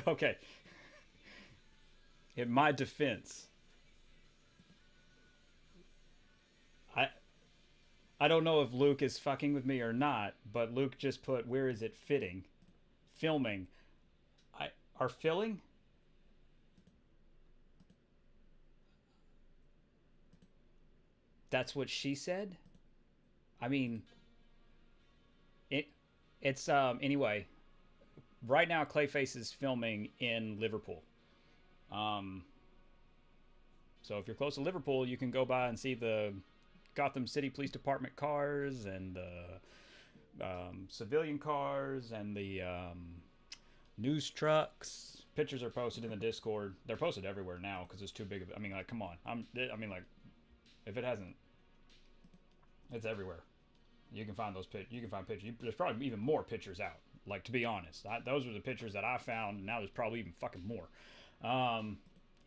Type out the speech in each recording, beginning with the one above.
Okay. In my defense, I I don't know if Luke is fucking with me or not, but Luke just put where is it fitting? Filming. I are filling? That's what she said? I mean, it it's anyway, right now Clayface is filming in Liverpool. Um so if you're close to Liverpool, you can go by and see the Gotham City Police Department cars and the civilian cars and the news trucks. Pictures are posted in the Discord. They're posted everywhere now because it's too big of. I mean, like, come on. I mean, like, if it hasn't, it's everywhere. You can find those You can find pictures. There's probably even more pictures out. Like, to be honest, those were the pictures that I found. And now there's probably even fucking more. Um,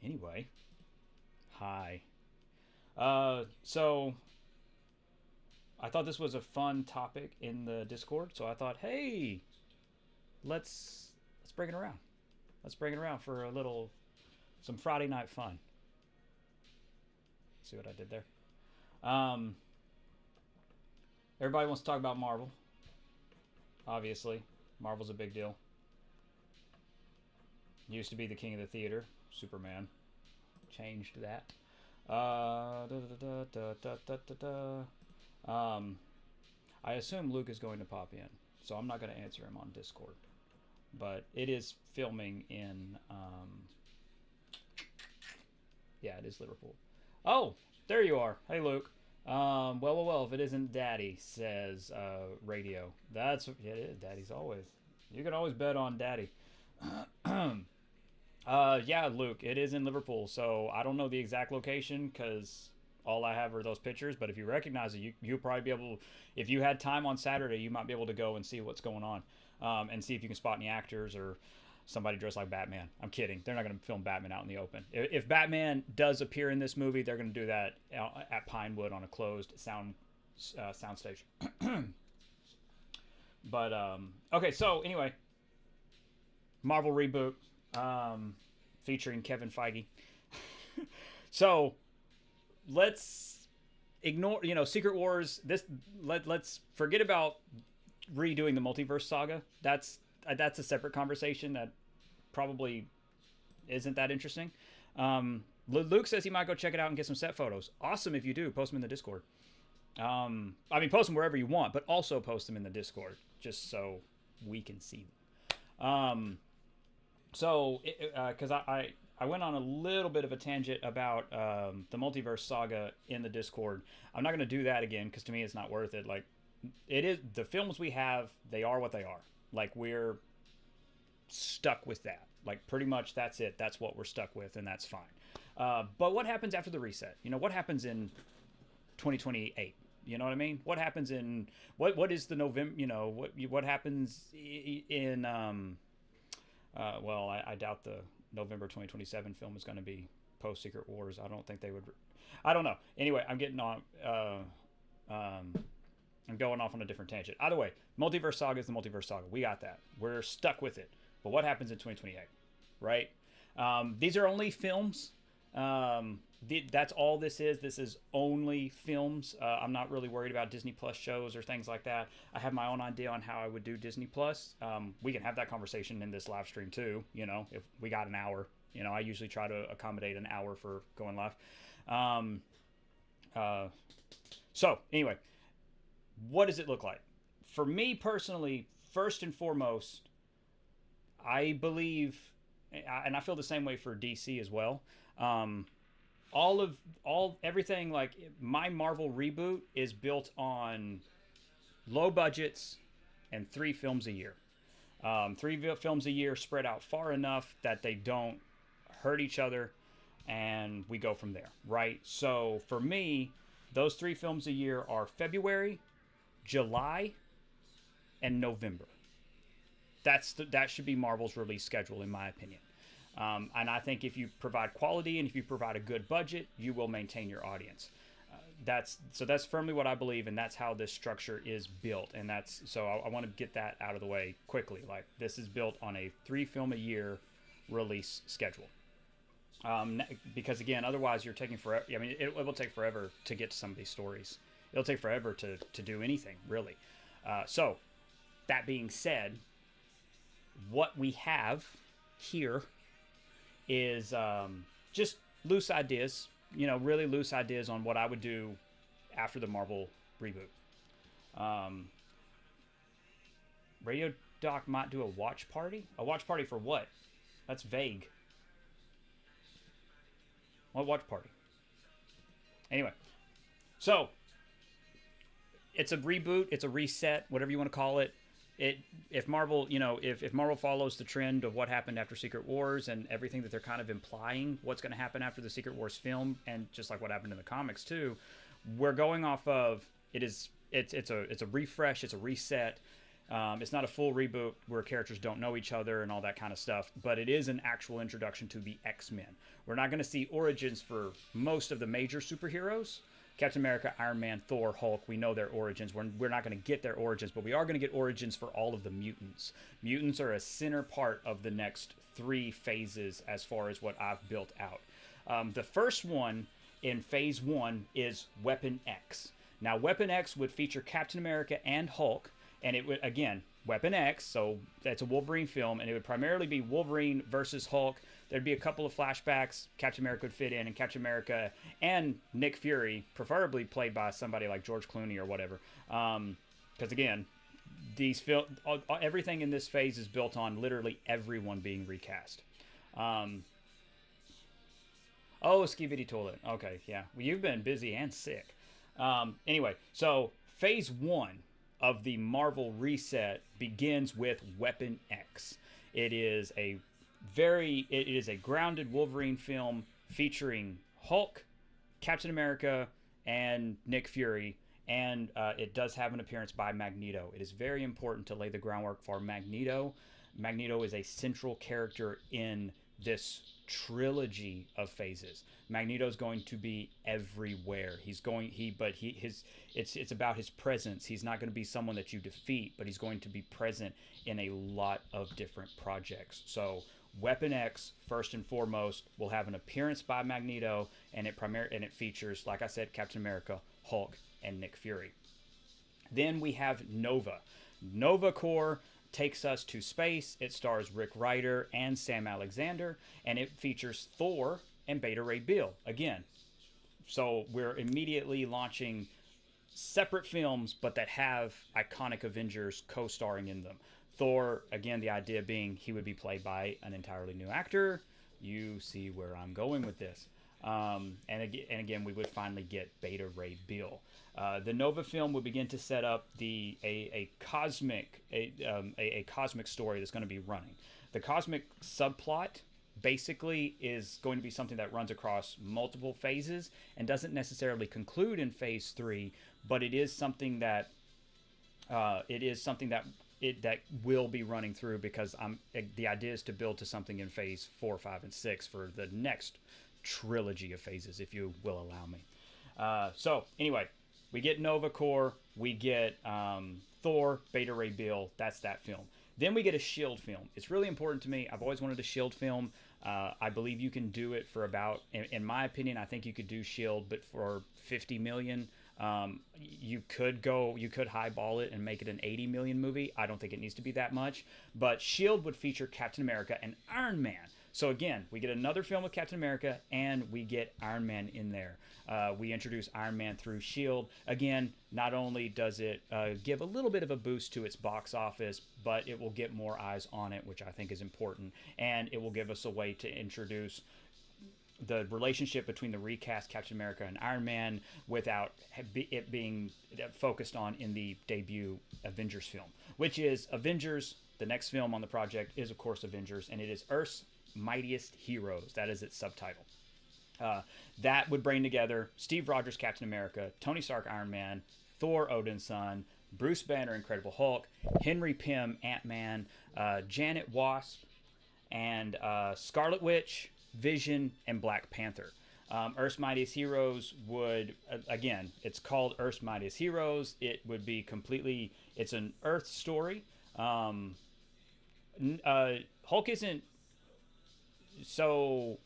anyway, hi. So I thought this was a fun topic in the Discord. So I thought, hey, let's bring it around. Let's bring it around for a little some Friday night fun. See what I did there? Um, Everybody wants to talk about Marvel. Obviously, Marvel's a big deal. Used to be the king of the theater. Superman changed that. Da, da, da, da, da, da. I assume Luke is going to pop in, so I'm not going to answer him on Discord. But it is filming in. Yeah, it is Liverpool. Oh, there you are. Hey, Luke. Well. If it isn't Daddy, says Radio. That's yeah, it is. Daddy's always. You can always bet on Daddy. Yeah, Luke. It is in Liverpool, so I don't know the exact location because all I have are those pictures. But if you recognize it, you'll probably be able. If you had time on Saturday, you might be able to go and see what's going on, and see if you can spot any actors or somebody dressed like Batman. I'm kidding. They're not going to film Batman out in the open. If Batman does appear in this movie, they're going to do that at Pinewood on a closed sound stage. But okay, so anyway, Marvel reboot featuring Kevin Feige. So let's ignore, Secret Wars. Let's forget about redoing the multiverse saga. That's a separate conversation that probably isn't that interesting. Luke says he might go check it out and get some set photos. Awesome if you do. Post them in the Discord. I mean, post them wherever you want, but also post them in the Discord just so we can see them. So, because I went on a little bit of a tangent about the multiverse saga in the Discord. I'm not going to do that again because to me it's not worth it. Like, it is the films we have; they are what they are. Like, we're stuck with that. Like, pretty much that's it. That's what we're stuck with, and that's fine. But what happens after the reset? What happens in 2028? You know what I mean? What happens in what is the November? What happens in well, I doubt the November 2027 film is going to be post Secret Wars. I don't think they would. I don't know. Anyway, I'm getting on. I'm going off on a different tangent. Either way, multiverse saga is the multiverse saga. We got that. We're stuck with it. But what happens in 2028, right? These are only films. That's all this is. This is only films. I'm not really worried about Disney Plus shows or things like that. I have my own idea on how I would do Disney Plus. We can have that conversation in this live stream too. If we got an hour, I usually try to accommodate an hour for going live. So anyway, what does it look like? For me personally, first and foremost, I believe, and I feel the same way for DC as well. Everything, like, my Marvel reboot is built on low budgets and 3 films a year. 3 films a year spread out far enough that they don't hurt each other, and we go from there, right? So for me, those 3 films a year are February, July, and November. That should be Marvel's release schedule, in my opinion. And I think if you provide quality and if you provide a good budget, you will maintain your audience. That's firmly what I believe, and that's how this structure is built. And I want to get that out of the way quickly. Like, this is built on a 3 film a year release schedule. Because again, otherwise you're taking forever. I mean, it will take forever to get to some of these stories. It'll take forever to do anything really. So that being said, what we have here is just loose ideas, really loose ideas on what I would do after the Marvel reboot. Radio Doc might do a watch party. A watch party for what? That's vague. What watch party? Anyway, so it's a reboot, it's a reset, whatever you want to call it. If Marvel, if Marvel follows the trend of what happened after Secret Wars and everything that they're kind of implying what's going to happen after the Secret Wars film, and just like what happened in the comics too, we're going off of it's a refresh, it's a reset. It's not a full reboot where characters don't know each other and all that kind of stuff, but it is an actual introduction to the X-Men. We're not going to see origins for most of the major superheroes. Captain America, Iron Man, Thor, Hulk, we know their origins. We're not going to get their origins, but we are going to get origins for all of the mutants. Mutants are a center part of the next 3 phases as far as what I've built out. The first one in phase 1 is Weapon X. Now, Weapon X would feature Captain America and Hulk, and it would, again, Weapon X, so that's a Wolverine film, and it would primarily be Wolverine versus Hulk. There'd be a couple of flashbacks. Captain America would fit in, and Captain America and Nick Fury, preferably played by somebody like George Clooney or whatever. Because, again, everything in this phase is built on literally everyone being recast. Oh, Skibidi Toilet. Okay, yeah. Well, you've been busy and sick. Anyway, so phase 1 of the Marvel reset begins with Weapon X. It is a grounded Wolverine film featuring Hulk, Captain America, and Nick Fury, and it does have an appearance by Magneto. It is very important to lay the groundwork for Magneto. Magneto is a central character in this trilogy of phases. Magneto's going to be everywhere. It's about his presence. He's not going to be someone that you defeat, but he's going to be present in a lot of different projects. So Weapon X, first and foremost, will have an appearance by Magneto, and it features, like I said, Captain America, Hulk, and Nick Fury. Then we have Nova. Nova Corps takes us to space. It stars Rick Ryder and Sam Alexander, and it features Thor and Beta Ray Bill again. So we're immediately launching separate films, but that have iconic Avengers co-starring in them. Thor, again, the idea being he would be played by an entirely new actor. You see where I'm going with this. And again, we would finally get Beta Ray Bill. The Nova film would begin to set up a cosmic story that's going to be running. The cosmic subplot basically is going to be something that runs across multiple phases and doesn't necessarily conclude in phase 3, but it is something that that will be running through, because the idea is to build to something in phase 4, 5, and 6 for the next trilogy of phases, if you will allow me. So anyway, we get Nova Corps, we get Thor, Beta Ray Bill. That's that film. Then we get a S.H.I.E.L.D. film. It's really important to me. I've always wanted a S.H.I.E.L.D. film. I believe you can do it for about, in my opinion, I think you could do S.H.I.E.L.D., but for $50 million. You could highball it and make it an 80 million movie. I don't think it needs to be that much, but S.H.I.E.L.D. would feature Captain America and Iron Man. So again, we get another film with Captain America, and we get Iron Man in there. We introduce Iron Man through S.H.I.E.L.D. Again, not only does it give a little bit of a boost to its box office, but it will get more eyes on it, which I think is important, and it will give us a way to introduce the relationship between the recast Captain America and Iron Man without it being focused on in the debut Avengers film, which is Avengers. The next film on the project is, of course, Avengers, and it is Earth's Mightiest Heroes. That is its subtitle. That would bring together Steve Rogers, Captain America, Tony Stark, Iron Man, Thor, Odin's son, Bruce Banner, Incredible Hulk, Henry Pym, Ant-Man, Janet Wasp, and Scarlet Witch, Vision, and Black Panther. Earth's Mightiest Heroes would, again, it's called Earth's Mightiest Heroes. It would be completely, it's an Earth story. Hulk isn't So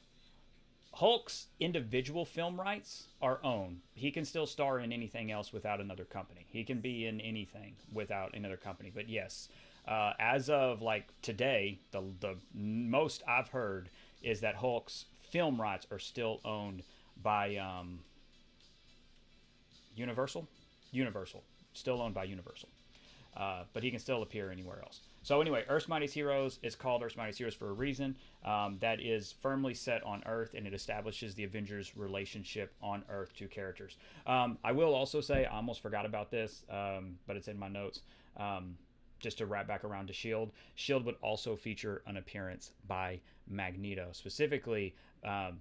Hulk's individual film rights are owned. He can still star in anything else without another company. He can be in anything without another company. But yes, as of like today, the most I've heard is that Hulk's film rights are still owned by Universal. Universal, still owned by Universal. But he can still appear anywhere else. So anyway, Earth's Mightiest Heroes is called Earth's Mightiest Heroes for a reason. That is firmly set on Earth, and it establishes the Avengers' relationship on Earth to characters. I will also say, I almost forgot about this, but it's in my notes. Just to wrap back around to Shield, Shield would also feature an appearance by Magneto, specifically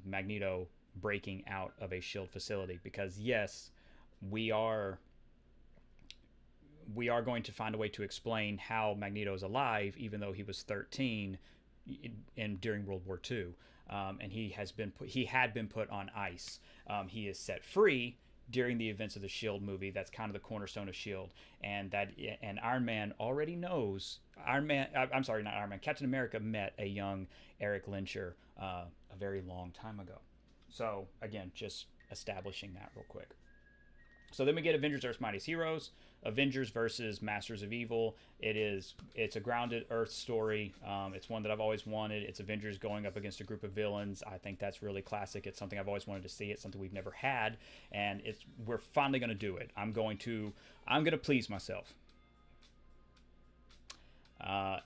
Magneto breaking out of a Shield facility. Because yes, we are going to find a way to explain how Magneto is alive, even though he was 13 during World War II, and he had been put on ice. He is set free during the events of the Shield movie. That's kind of the cornerstone of Shield, and Iron Man already knows. I'm sorry, not Iron Man. Captain America met a young Eric Lyncher a very long time ago. So again, just establishing that real quick. So then we get Avengers: Earth's Mightiest Heroes. Avengers versus Masters of Evil. It's a grounded Earth story. It's one that I've always wanted. It's Avengers going up against a group of villains. I think that's really classic. It's something I've always wanted to see. It's something we've never had, and we're finally going to do it. I'm going to please myself.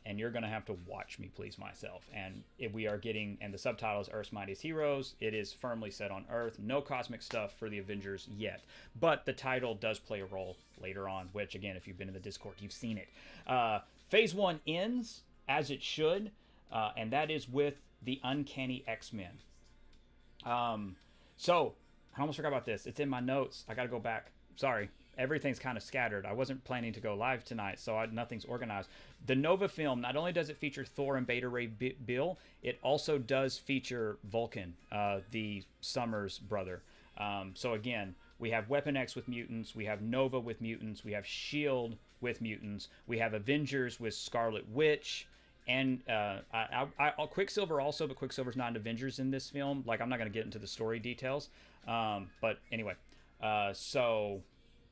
And you're going to have to watch me please myself. And we are getting, and the subtitle is Earth's Mightiest Heroes. It is firmly set on Earth. No cosmic stuff for the Avengers yet. But the title does play a role later on, which, again, if you've been in the Discord, you've seen it. Phase 1 ends, as it should, and that is with the Uncanny X-Men. So, I almost forgot about this. It's in my notes. I got to go back. Sorry. Everything's kind of scattered. I wasn't planning to go live tonight, so nothing's organized. The Nova film, not only does it feature Thor and Beta Ray Bill, it also does feature Vulcan, the Summers brother. So again, we have Weapon X with mutants, we have Nova with mutants, we have S.H.I.E.L.D. with mutants, we have Avengers with Scarlet Witch, and Quicksilver also, but Quicksilver's not an Avengers in this film. Like, I'm not going to get into the story details. But anyway,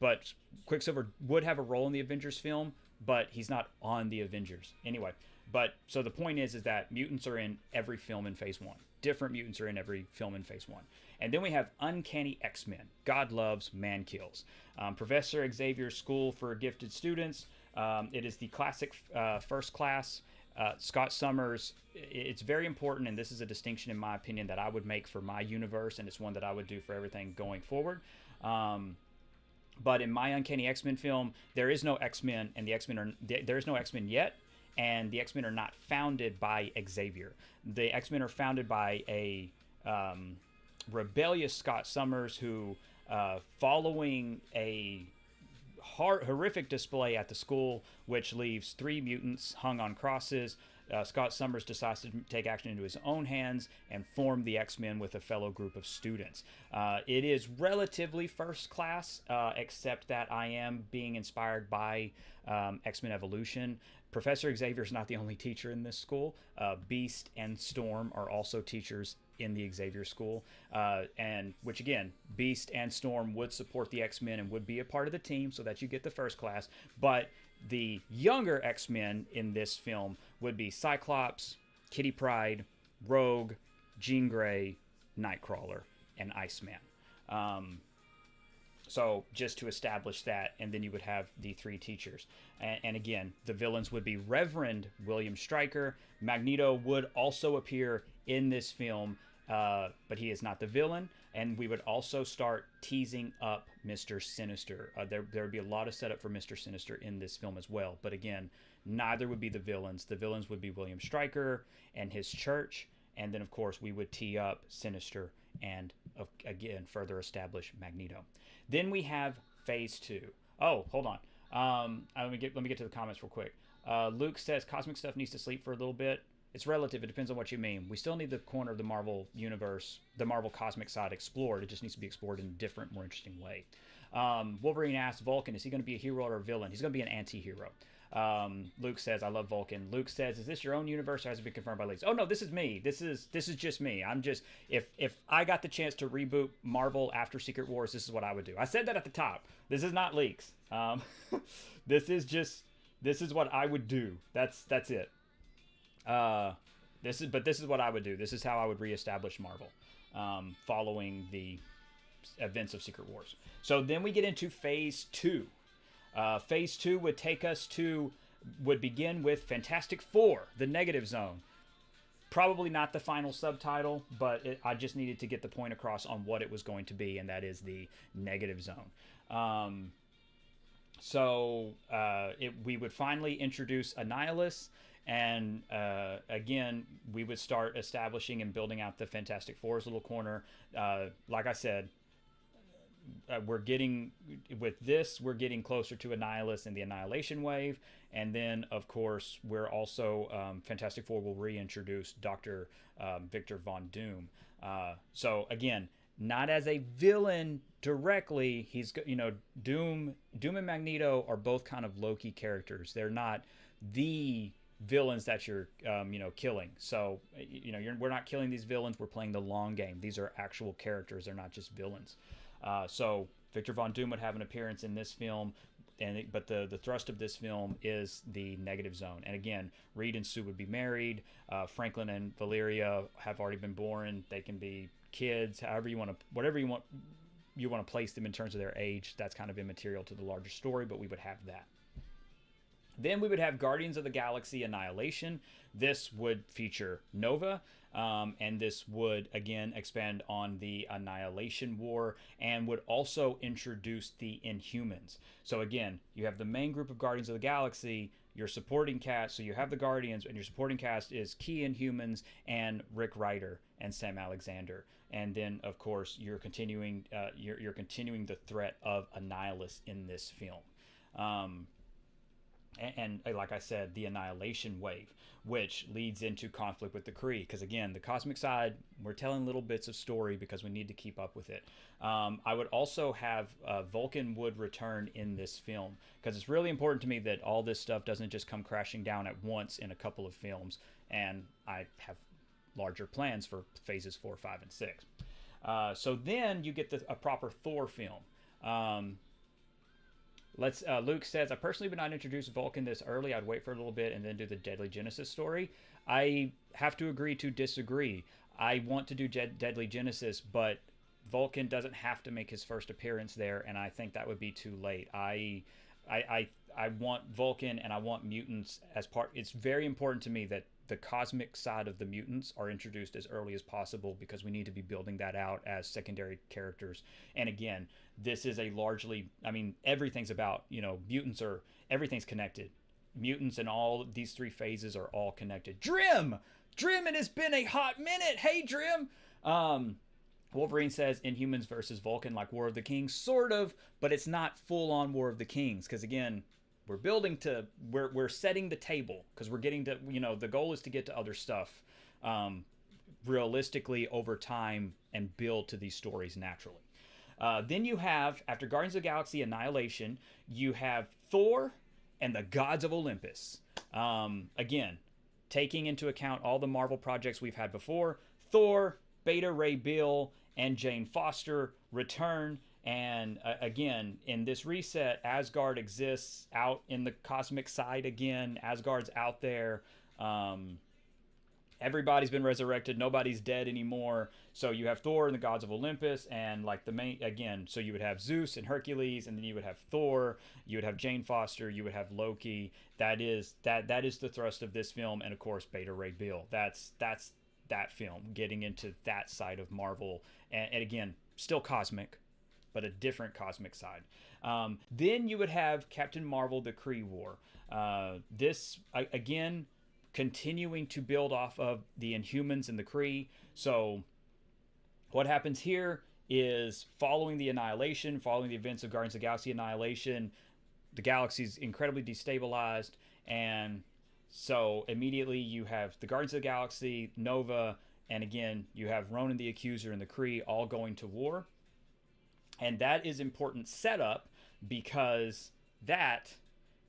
but Quicksilver would have a role in the Avengers film, but he's not on the Avengers. Anyway, so the point is that mutants are in every film in Phase 1. Different mutants are in every film in Phase 1. And then we have Uncanny X-Men. God loves, man kills. Professor Xavier's School for Gifted Students. It is the classic first class. Scott Summers, it's very important, and this is a distinction in my opinion that I would make for my universe, and it's one that I would do for everything going forward. But in my Uncanny X-Men film, there is no X-Men, and there is no X-Men yet, and the X-Men are not founded by Xavier. The X-Men are founded by a rebellious Scott Summers who, following a horrific display at the school, which leaves 3 mutants hung on crosses, Scott Summers decides to take action into his own hands and form the X-Men with a fellow group of students. It is relatively first class, except that I am being inspired by X-Men Evolution. Professor Xavier is not the only teacher in this school. Beast and Storm are also teachers in the Xavier School, and which again, Beast and Storm would support the X-Men and would be a part of the team so that you get the first class. But the younger X-Men in this film would be Cyclops, Kitty Pryde, Rogue, Jean Grey, Nightcrawler, and Iceman. So just to establish that, and then you would have the 3 teachers. And again, the villains would be Reverend William Stryker. Magneto would also appear in this film, but he is not the villain. And we would also start teasing up Mr. Sinister. There would be a lot of setup for Mr. Sinister in this film as well. But again, neither would be the villains. The villains would be William Stryker and his church. And then, of course, we would tee up Sinister and, again, further establish Magneto. Then we have Phase 2. Oh, hold on. Let me get to the comments real quick. Luke says cosmic stuff needs to sleep for a little bit. It's relative. It depends on what you mean. We still need the corner of the Marvel universe, the Marvel cosmic side explored. It just needs to be explored in a different, more interesting way. Wolverine asks Vulcan, is he going to be a hero or a villain? He's going to be an anti-hero. Luke says, "I love Vulcan." Luke says, "Is this your own universe, or has it been confirmed by leaks?" Oh no, this is me. This is just me. I'm just if I got the chance to reboot Marvel after Secret Wars, this is what I would do. I said that at the top. This is not leaks. This is what I would do. That's it. This is what I would do. This is how I would reestablish Marvel, following the events of Secret Wars. So then we get into Phase 2. Phase 2 would begin with Fantastic Four, the Negative Zone. Probably not the final subtitle, but I just needed to get the point across on what it was going to be, and that is the Negative Zone. We would finally introduce Annihilus, and again, we would start establishing and building out the Fantastic Four's little corner. Like I said, we're getting closer to Annihilus and the Annihilation Wave, and then of course we're also Fantastic Four will reintroduce Dr. Victor Von Doom. So again, not as a villain directly. He's Doom and Magneto are both kind of low-key characters. They're not the villains that you're killing. So we're not killing these villains. We're playing the long game. These are actual characters. They're not just villains. So Victor Von Doom would have an appearance in this film, but the thrust of this film is the Negative Zone. And again, Reed and Sue would be married. Franklin and Valeria have already been born. They can be kids, whatever you want to place them in terms of their age. That's kind of immaterial to the larger story, but we would have that. Then we would have Guardians of the Galaxy Annihilation. This would feature Nova, and this would again expand on the Annihilation War, and would also introduce the Inhumans. So again, you have the main group of Guardians of the Galaxy, your supporting cast, so you have the Guardians, and your supporting cast is key Inhumans and Rick Ryder and Sam Alexander. And then of course you're continuing the threat of Annihilus in this film. And like I said, the Annihilation Wave, which leads into conflict with the Kree. Because again, the cosmic side, we're telling little bits of story because we need to keep up with it. I would also have Vulcan would return in this film, because it's really important to me that all this stuff doesn't just come crashing down at once in a couple of films. And I have larger plans for phases 4, 5, and 6. So then you get a proper Thor film. Luke says, "I personally would not introduce Vulcan this early. I'd wait for a little bit and then do the Deadly Genesis story." I have to agree to disagree. I want to do Deadly Genesis, but Vulcan doesn't have to make his first appearance there, and I think that would be too late. I want Vulcan and I want mutants as part. It's very important to me that the cosmic side of the mutants are introduced as early as possible, because we need to be building that out as secondary characters. And again, this is everything's about, everything's connected. Mutants and all these 3 phases are all connected. Drim, it has been a hot minute. Hey, Drim. Wolverine says Inhumans versus Vulcan, like War of the Kings, sort of, but it's not full on War of the Kings, because again, we're setting the table, because we're getting to, the goal is to get to other stuff realistically over time and build to these stories naturally. Then you have, after Guardians of the Galaxy Annihilation, you have Thor and the Gods of Olympus. Again, taking into account all the Marvel projects we've had before, Thor, Beta Ray Bill, and Jane Foster return. And again, in this reset, Asgard exists out in the cosmic side again. Asgard's out there. Everybody's been resurrected. Nobody's dead anymore. So you have Thor and the Gods of Olympus, and like the main, again, so you would have Zeus and Hercules, and then you would have Thor, you would have Jane Foster, you would have Loki. That is the thrust of this film, and of course Beta Ray Bill. That's that film, getting into that side of Marvel, and again, still cosmic, but a different cosmic side. Then you would have Captain Marvel, the Kree War. This, again, continuing to build off of the Inhumans and the Kree. So what happens here is, following the Annihilation, following the events of Guardians of the Galaxy Annihilation, the galaxy's incredibly destabilized, and so immediately you have the Guardians of the Galaxy, Nova, and again, you have Ronan the Accuser and the Kree all going to war. And that is important setup, because that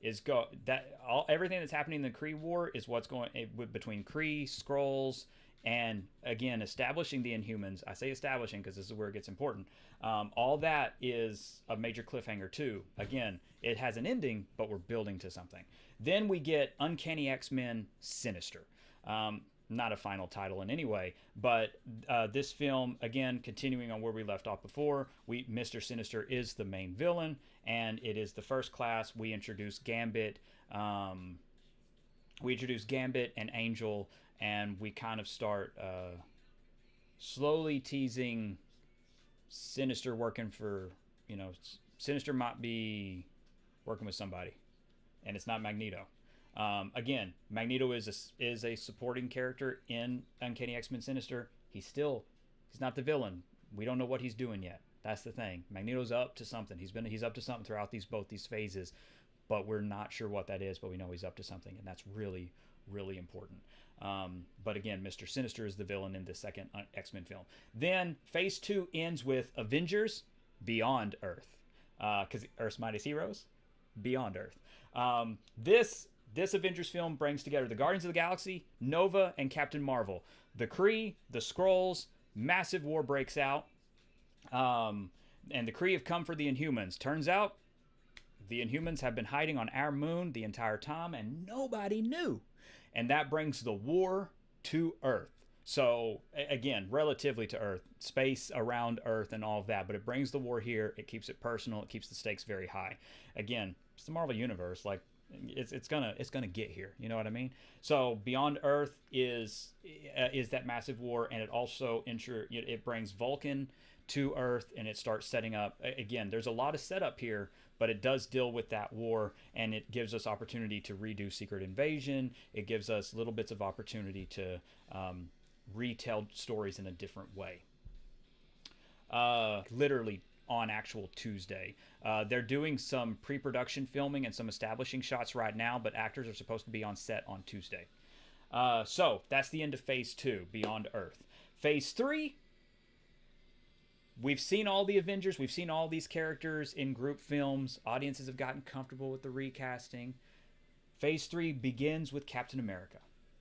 is go that all everything that's happening in the Kree War is what's going between Kree, Skrulls, and again establishing the Inhumans. I say establishing because this is where it gets important. All that is a major cliffhanger too. Again, it has an ending, but we're building to something. Then we get Uncanny X-Men Sinister. Not a final title in any way, but this film, again, continuing on where we left off before, Mr. Sinister is the main villain, and it is the first class. We introduce Gambit. And Angel, and we kind of start slowly teasing Sinister working for, Sinister might be working with somebody, and it's not Magneto. Again, Magneto is a supporting character in Uncanny X-Men Sinister. He's not the villain. We don't know what he's doing yet. That's the thing. Magneto's up to something. He's up to something throughout both these phases, but we're not sure what that is. But we know he's up to something, and that's really, really important. But again, Mr. Sinister is the villain in the second X-Men film. Then Phase 2 ends with Avengers Beyond Earth, because Earth's Mightiest Heroes Beyond Earth. This Avengers film brings together the Guardians of the Galaxy, Nova, and Captain Marvel. The Kree, the Skrulls, massive war breaks out. And the Kree have come for the Inhumans. Turns out, the Inhumans have been hiding on our moon the entire time, and nobody knew. And that brings the war to Earth. So, again, relatively to Earth, space around Earth and all of that. But it brings the war here. It keeps it personal. It keeps the stakes very high. Again, it's the Marvel Universe. Like, it's gonna get here, you know what I mean? So Beyond Earth is that massive war, and it also it brings Vulcan to Earth, and it starts setting up. Again, there's a lot of setup here, but it does deal with that war, and it gives us opportunity to redo Secret Invasion. It gives us little bits of opportunity to retell stories in a different way. Literally on actual Tuesday. They're doing some pre-production filming and some establishing shots right now, but actors are supposed to be on set on Tuesday. So that's the end of Phase 2, Beyond Earth. Phase 3, we've seen all the Avengers. We've seen all these characters in group films. Audiences have gotten comfortable with the recasting. Phase 3 begins with Captain America.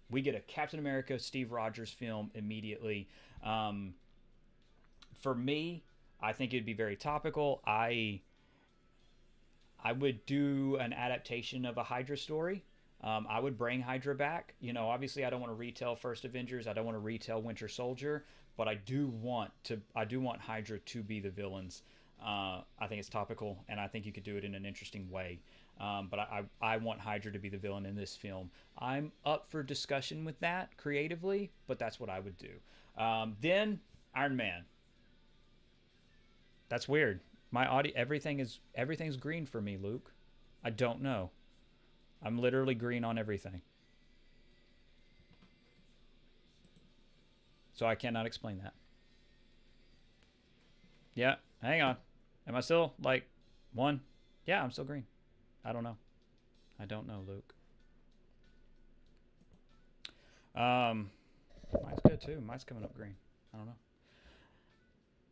We get a Captain America Steve Rogers film immediately. For me, I think it'd be very topical. I would do an adaptation of a Hydra story. I would bring Hydra back. Obviously I don't want to retell First Avengers. I don't want to retell Winter Soldier, but I do want Hydra to be the villains. I think it's topical, and I think you could do it in an interesting way. But I want Hydra to be the villain in this film. I'm up for discussion with that creatively, but that's what I would do. Then Iron Man. That's weird. My audio, everything's green for me, Luke. I don't know. I'm literally green on everything. So I cannot explain that. Yeah, hang on. Am I still like one? Yeah, I'm still green. I don't know. I don't know, Luke. Mine's good too. Mine's coming up green. I don't know.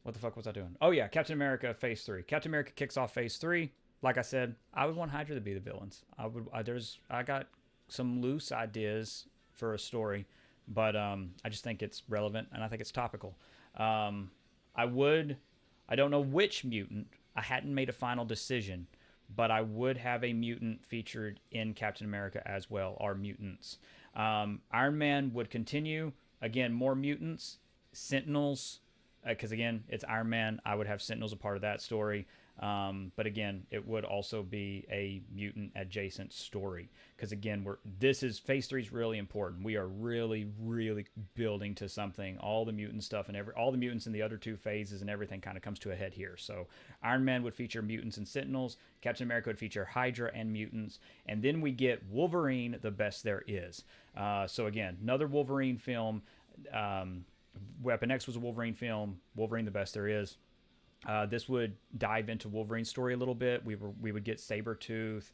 What the fuck was I doing? Oh yeah, Captain America Phase 3. Captain America kicks off Phase 3. Like I said, I would want Hydra to be the villains. I got some loose ideas for a story, but I just think it's relevant, and I think it's topical. I don't know which mutant. I hadn't made a final decision, but I would have a mutant featured in Captain America as well, or mutants. Iron Man would continue. Again, more mutants. Sentinels, because again, it's Iron Man. I would have Sentinels a part of that story. But again, it would also be a mutant adjacent story, because again, Phase 3 is really important. We are really, really building to something. All the mutant stuff and all the mutants in the other two phases and everything kind of comes to a head here. So Iron Man would feature mutants and Sentinels. Captain America would feature Hydra and mutants, and then we get Wolverine, the best there is. So again, another Wolverine film. Weapon X was a Wolverine film. Wolverine, the best there is. This would dive into Wolverine's story a little bit. We would get Sabretooth.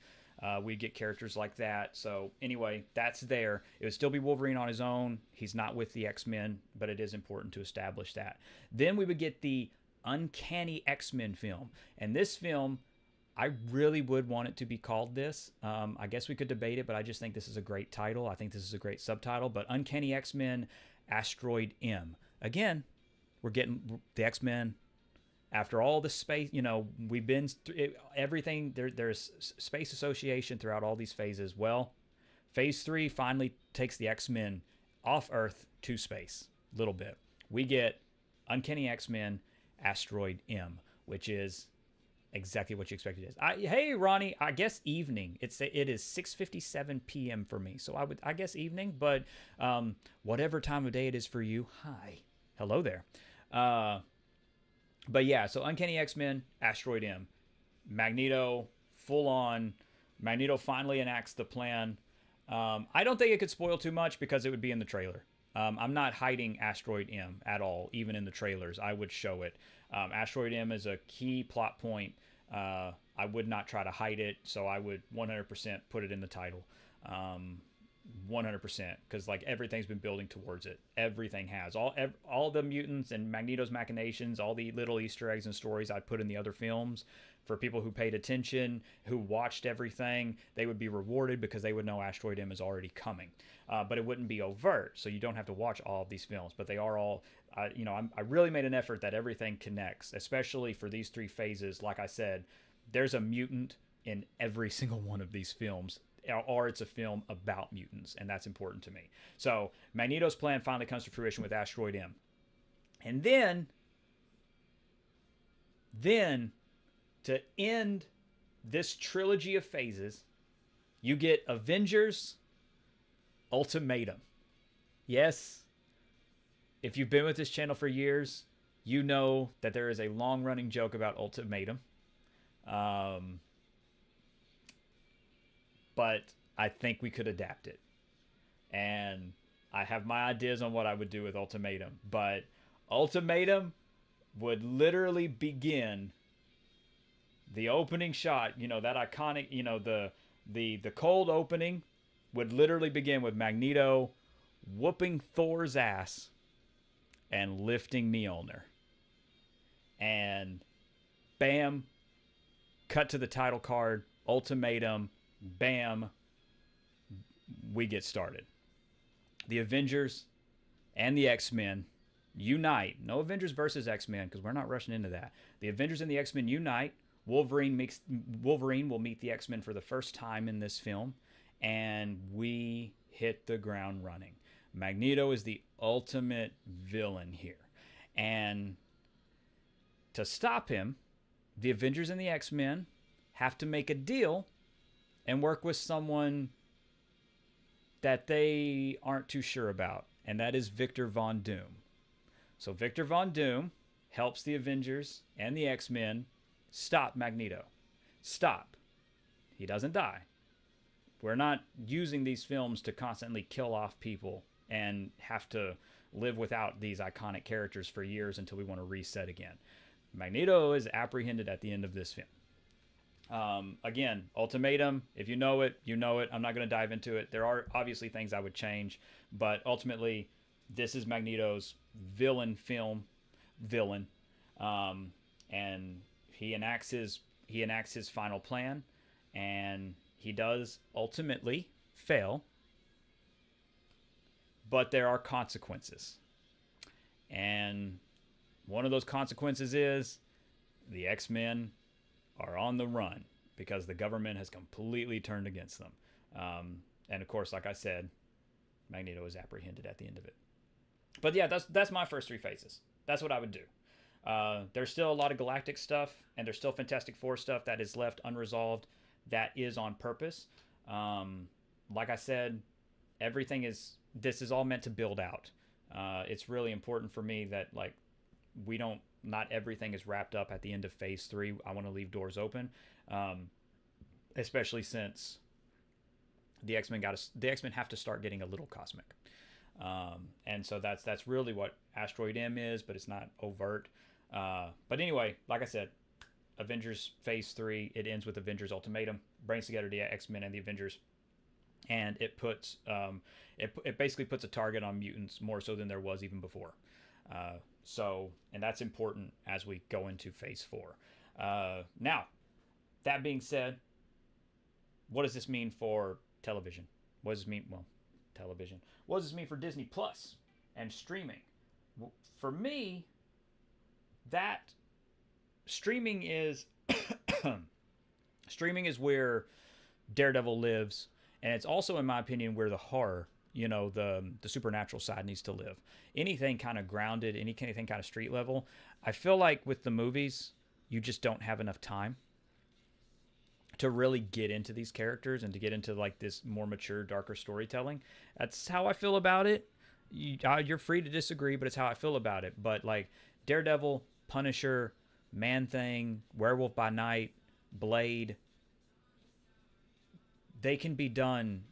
We'd get characters like that. So anyway, that's there. It would still be Wolverine on his own. He's not with the X-Men, but it is important to establish that. Then we would get the Uncanny X-Men film. And this film, I really would want it to be called this. I guess we could debate it, but I just think this is a great title. I think this is a great subtitle. But Uncanny X-Men Asteroid M. Again, we're getting the X-Men after all the space. We've been everything. There's space association throughout all these phases. Well, Phase 3 finally takes the X-Men off Earth to space a little bit. We get Uncanny X-Men Asteroid M, which is exactly what you expected it is. Hey Ronnie, I guess evening. It is 6:57 p.m. for me, so I guess evening. But whatever time of day it is for you, hi, hello there. But yeah, so Uncanny X-Men Asteroid M, Magneto full on. Magneto finally enacts the plan. I don't think it could spoil too much because it would be in the trailer. I'm not hiding Asteroid M at all, even in the trailers. I would show it. Asteroid M is a key plot point. I would not try to hide it, so I would 100% put it in the title. 100%, because like everything's been building towards it. Everything has. All the mutants and Magneto's machinations, all the little Easter eggs and stories I put in the other films. For people who paid attention, who watched everything, they would be rewarded because they would know Asteroid M is already coming. But it wouldn't be overt, so you don't have to watch all of these films. But they are all, I really made an effort that everything connects, especially for these 3 phases. Like I said, there's a mutant in every single one of these films, or it's a film about mutants, and that's important to me. So Magneto's plan finally comes to fruition with Asteroid M. And then to end this trilogy of phases, you get Avengers Ultimatum. Yes, if you've been with this channel for years, you know that there is a long-running joke about Ultimatum. But I think we could adapt it. And I have my ideas on what I would do with Ultimatum. But Ultimatum would literally begin the opening shot, that iconic, the cold opening would literally begin with Magneto whooping Thor's ass and lifting Mjolnir. And bam, cut to the title card, Ultimatum, bam, we get started. The Avengers and the X-Men unite. No Avengers versus X-Men, because we're not rushing into that. The Avengers and the X-Men unite. Wolverine will meet the X-Men for the first time in this film, and we hit the ground running. Magneto is the ultimate villain here. And to stop him, the Avengers and the X-Men have to make a deal and work with someone that they aren't too sure about, and that is Victor Von Doom. So Victor Von Doom helps the Avengers and the X-Men stop Magneto. Stop. He doesn't die. We're not using these films to constantly kill off people and have to live without these iconic characters for years until we want to reset again. Magneto is apprehended at the end of this film. Again, Ultimatum, if you know it, you know it. I'm not going to dive into it. There are obviously things I would change, but ultimately, this is Magneto's villain. And he enacts his final plan, and he does ultimately fail, but there are consequences. And one of those consequences is the X-Men are on the run because the government has completely turned against them. And of course, like I said, Magneto is apprehended at the end of it. But yeah, that's my first 3 phases. That's what I would do. There's still a lot of galactic stuff, and there's still Fantastic Four stuff that is left unresolved. That is on purpose. Like I said, this is all meant to build out. It's really important for me that not everything is wrapped up at the end of phase 3. I want to leave doors open, especially since the X-Men have to start getting a little cosmic. And so that's really what Asteroid M is, but it's not overt. But anyway, like I said, Avengers Phase 3, it ends with Avengers Ultimatum, brings together the X-Men and the Avengers, and it puts it basically puts a target on mutants more so than there was even before. And that's important as we go into Phase 4. Now, That being said, what does this mean for television? What does this mean? Well, television. What does this mean for Disney Plus and streaming? Well, for me, that streaming is streaming is where Daredevil lives, and it's also, in my opinion, where the horror, the supernatural side needs to live. Anything kind of grounded, anything kind of street level. I feel like with the movies, you just don't have enough time to really get into these characters and to get into like this more mature, darker storytelling. That's how I feel about it. You're free to disagree, but it's how I feel about it. But like Daredevil, Punisher, Man Thing, Werewolf by Night, Blade, they can be done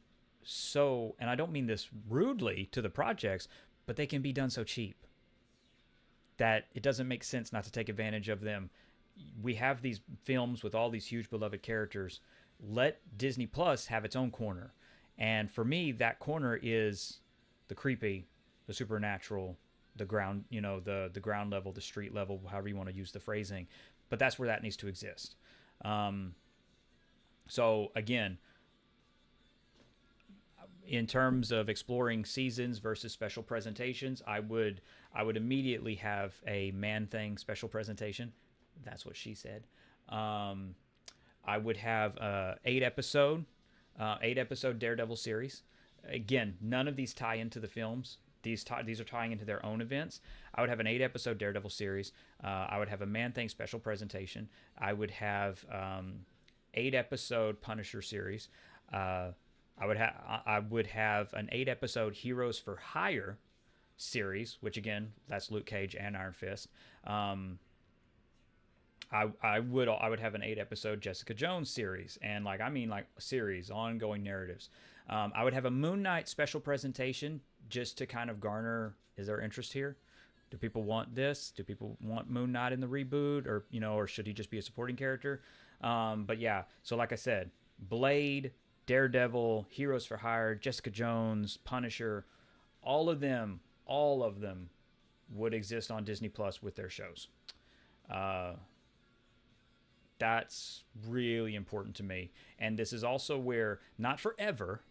so, and I don't mean this rudely to the projects, but they can be done so cheap that it doesn't make sense not to take advantage of them. We have these films with all these huge beloved characters. Let Disney Plus have its own corner. And for me, that corner is the creepy, the supernatural, the ground, the ground level, the street level, however you want to use the phrasing. But that's where that needs to exist. So again, in terms of exploring seasons versus special presentations, I would immediately have a Man Thing special presentation. That's what she said. I would have eight episode Daredevil series. Again, none of these tie into the films. These are tying into their own events. I would have an 8-episode Daredevil series. I would have a Man Thing special presentation. I would have 8-episode Punisher series. I would have an 8-episode Heroes for Hire series, which again, that's Luke Cage and Iron Fist. I would have an 8-episode Jessica Jones series, and like series, ongoing narratives. I would have a Moon Knight special presentation just to kind of garner, is there interest here? Do people want this? Do people want Moon Knight in the reboot, or should he just be a supporting character? But yeah, so like I said, Blade, Daredevil, Heroes for Hire, Jessica Jones, Punisher, all of them would exist on Disney Plus with their shows. That's really important to me. And this is also where, not forever,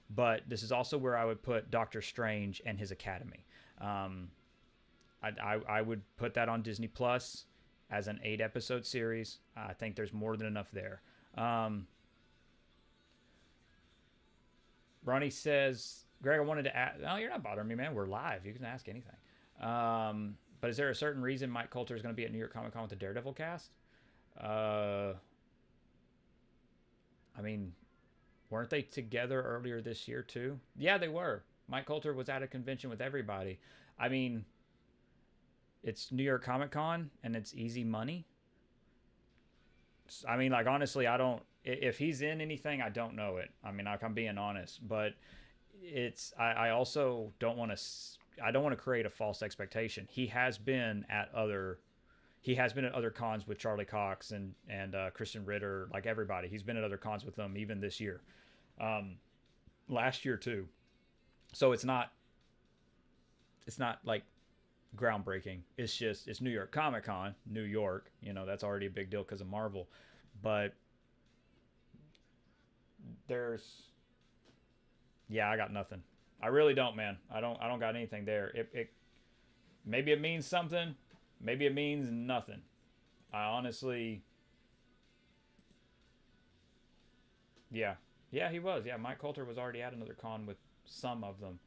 but this is also where I would put Doctor Strange and his Academy. I would put that on Disney Plus as an 8-episode series. I think there's more than enough there. Ronnie says, Greg, I wanted to ask. No, you're not bothering me, man. We're live. You can ask anything. But is there a certain reason Mike Coulter is going to be at New York Comic Con with the Daredevil cast? I mean, weren't they together earlier this year too? Yeah, they were. Mike Coulter was at a convention with everybody. I mean, it's New York Comic Con and it's easy money. I mean, like, honestly, I don't, if he's in anything, I don't know it. I mean, like, I'm being honest, but I also don't want to create a false expectation. He has been at other cons with Charlie Cox and Christian Ritter, like everybody. He's been at other cons with them even this year. Last year too. So it's not like groundbreaking. It's New York Comic Con, New York. That's already a big deal because of Marvel. But I got nothing. I really don't, man. I don't got anything there. It maybe it means something. Maybe it means nothing. I honestly... Yeah, he was. Yeah, Mike Coulter was already at another con with some of them.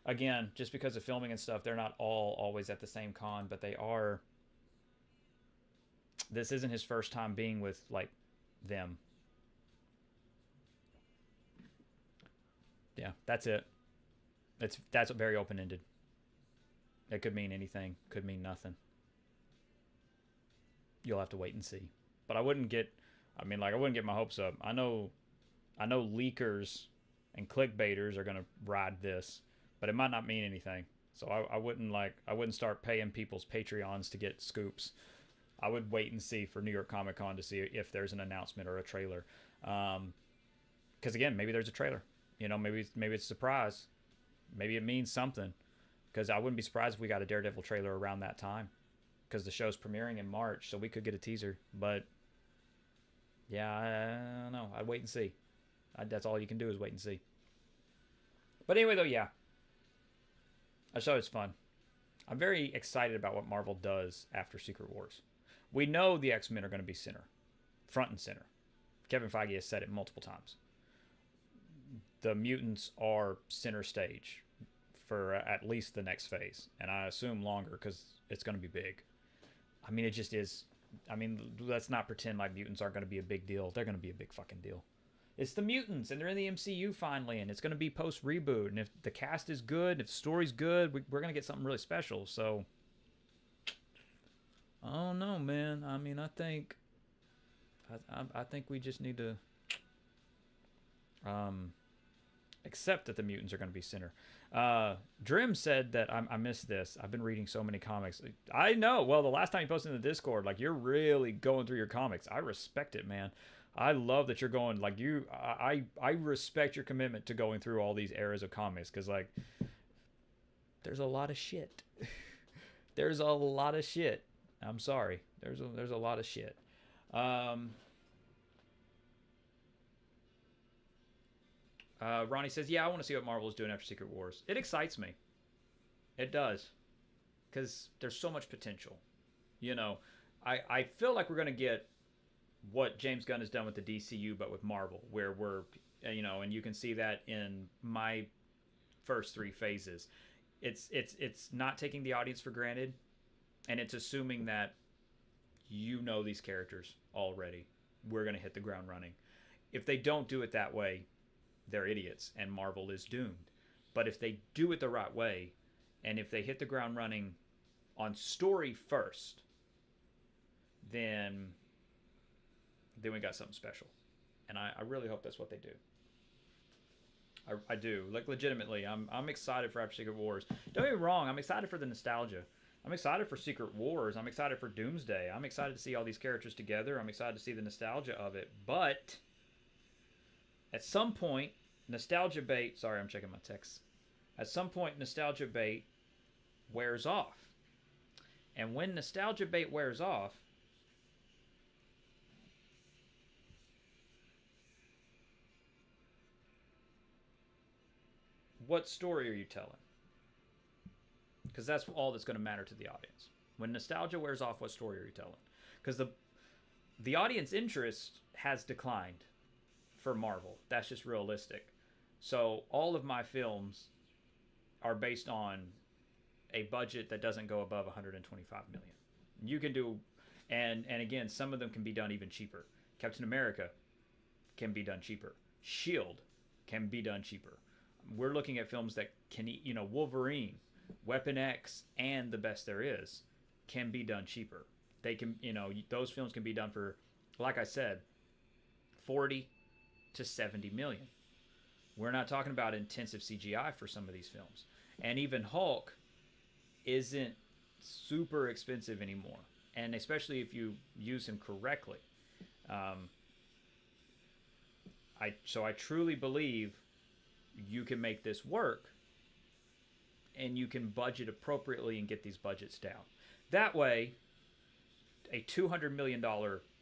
Again, just because of filming and stuff, they're not all always at the same con, but they are... This isn't his first time being with, like, them. Yeah, that's it. That's very open-ended. It could mean anything. Could mean nothing. You'll have to wait and see. But I wouldn't get my hopes up. I know leakers and clickbaiters are gonna ride this, but it might not mean anything. So I wouldn't start paying people's Patreons to get scoops. I would wait and see for New York Comic Con to see if there's an announcement or a trailer. Because again, maybe there's a trailer. Maybe it's a surprise. Maybe it means something. Because I wouldn't be surprised if we got a Daredevil trailer around that time. Because the show's premiering in March, so we could get a teaser. But Yeah, I don't know. I'd wait and see. That's all you can do is wait and see. But anyway, though, yeah, I saw it's fun. I'm very excited about what Marvel does after Secret Wars. We know the X Men are going to be center, front and center. Kevin Feige has said it multiple times. The mutants are center stage for at least the next phase, and I assume longer because it's going to be big. I mean, it just is. I mean, let's not pretend like mutants aren't going to be a big deal. They're going to be a big fucking deal. It's the mutants, and they're in the MCU finally, and it's going to be post reboot. And if the cast is good, if the story's good, we're going to get something really special. So, I don't know, man. I mean, I think we just need to accept that the mutants are going to be center. Drim said that I missed this. I've been reading so many comics. I know. Well, the last time you posted in the Discord, like you're really going through your comics. I respect it, man. I love that you're going like you. I respect your commitment to going through all these eras of comics because like there's a lot of shit. There's a lot of shit. I'm sorry. There's a lot of shit. Ronnie says, "Yeah, I want to see what Marvel is doing after Secret Wars. It excites me. It does, because there's so much potential. You know, I feel like we're gonna get what James Gunn has done with the DCU, but with Marvel, where we're, and you can see that in my first three phases. It's not taking the audience for granted, and it's assuming that you know these characters already. We're gonna hit the ground running. If they don't do it that way, they're idiots, and Marvel is doomed. But if they do it the right way, and if they hit the ground running on story first, then we got something special. And I really hope that's what they do. I do. Like, legitimately, I'm excited for After Secret Wars. Don't get me wrong, I'm excited for the nostalgia. I'm excited for Secret Wars. I'm excited for Doomsday. I'm excited to see all these characters together. I'm excited to see the nostalgia of it. But at some point, nostalgia bait... Sorry, I'm checking my text. At some point, nostalgia bait wears off. And when nostalgia bait wears off, what story are you telling? Because that's all that's going to matter to the audience. When nostalgia wears off, what story are you telling? Because the audience interest has declined for Marvel. That's just realistic. So all of my films are based on a budget that doesn't go above 125 million. You can do, and again, some of them can be done even cheaper. Captain America can be done cheaper. Shield can be done cheaper. We're looking at films that can, Wolverine, Weapon X, and The Best There Is can be done cheaper. They can, those films can be done for, like I said, 40 to 70 million. We're not talking about intensive CGI for some of these films. And even Hulk isn't super expensive anymore. And especially if you use him correctly. So I truly believe you can make this work, and you can budget appropriately and get these budgets down. That way, a $200 million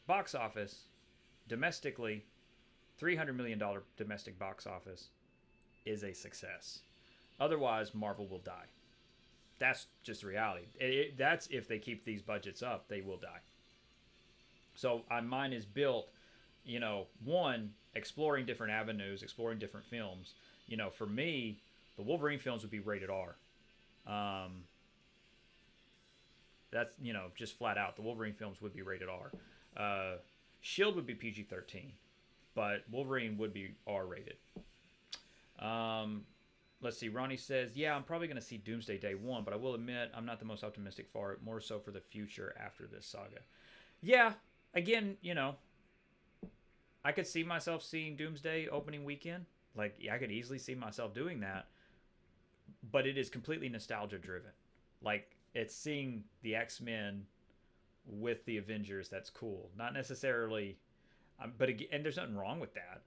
box office domestically, $300 million domestic box office is a success. Otherwise, Marvel will die. That's just reality. That's if they keep these budgets up, they will die. So mine is built, one, exploring different avenues, exploring different films. For me, the Wolverine films would be rated R. That's, just flat out. The Wolverine films would be rated R. Shield would be PG-13, but Wolverine would be R-rated. Let's see. Ronnie says, yeah, I'm probably going to see Doomsday Day 1, but I will admit I'm not the most optimistic for it, more so for the future after this saga. Yeah, again, I could see myself seeing Doomsday opening weekend. Like, I could easily see myself doing that, but it is completely nostalgia driven. Like, it's seeing the X-Men with the Avengers that's cool. Not necessarily, but again, and there's nothing wrong with that.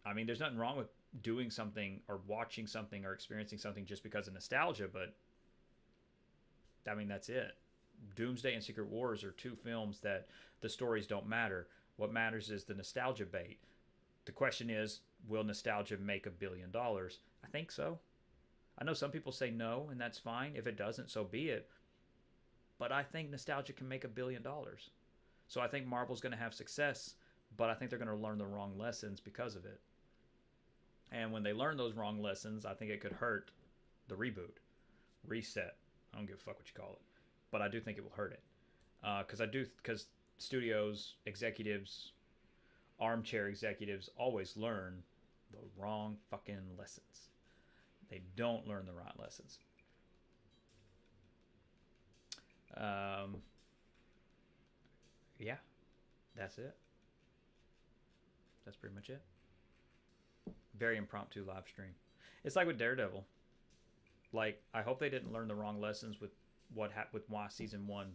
I mean, there's nothing wrong with doing something or watching something or experiencing something just because of nostalgia, but I mean, that's it. Doomsday and Secret Wars are two films that the stories don't matter. What matters is the nostalgia bait. The question is, will nostalgia make $1 billion? I think so. I know some people say no, and that's fine. If it doesn't, so be it. But I think nostalgia can make $1 billion. So I think Marvel's going to have success, but I think they're going to learn the wrong lessons because of it. And when they learn those wrong lessons, I think it could hurt the reboot, reset. I don't give a fuck what you call it, but I do think it will hurt it. Because studios, executives, armchair executives always learn the wrong fucking lessons. They don't learn the right lessons. Yeah, that's it. That's pretty much it. Very impromptu live stream. It's like with Daredevil. Like, I hope they didn't learn the wrong lessons with with why season 1